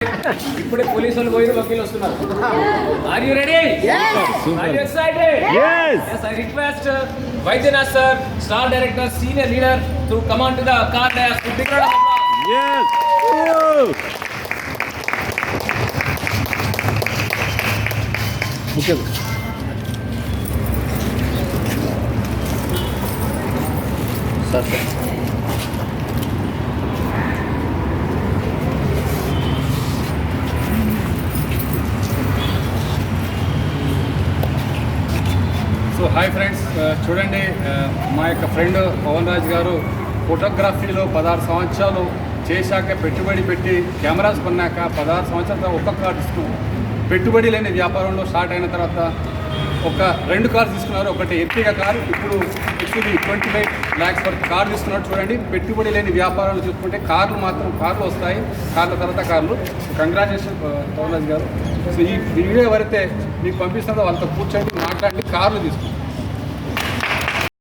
ఇప్పుడే పోలీసు వాళ్ళు పోయి వకీలు వస్తున్నారు. Are you ready? Are you excited? Yes, I request Vaidyanath sir, star director, senior leader to come on to the car dais with big round of applause. Yes. Okay. Sir. So hi friends, చూడండి మా యొక్క friend Pawan Raj గారు ఫోటోగ్రఫీలో 16 సంవత్సరాలు చేశాక పెట్టుబడి పెట్టి cameras కొన్నాక 16 సంవత్సరాల ఒక్కొక్క కార్ తీసుకున్నారు. పెట్టుబడి లేని వ్యాపారంలో స్టార్ట్ అయిన తర్వాత ఒక 2 కార్లు తీసుకున్నారు. ఒకటి ఎర్టిగా కారు, ఇప్పుడు 25 lakhs వరకు కారు తీసుకున్నారు. చూడండి, పెట్టుబడి లేని వ్యాపారాలు చూసుకుంటే కార్లు వస్తాయి, కార్ల తర్వాత కార్లు. కంగ్రాచులేషన్ పవన్ రాజ్ గారు. సో ఈ వీడియో ఎవరైతే మీకు పంపిస్తారో వాళ్ళతో కూర్చోండి, మాట్లాడి కార్లు తీసుకుంటారు.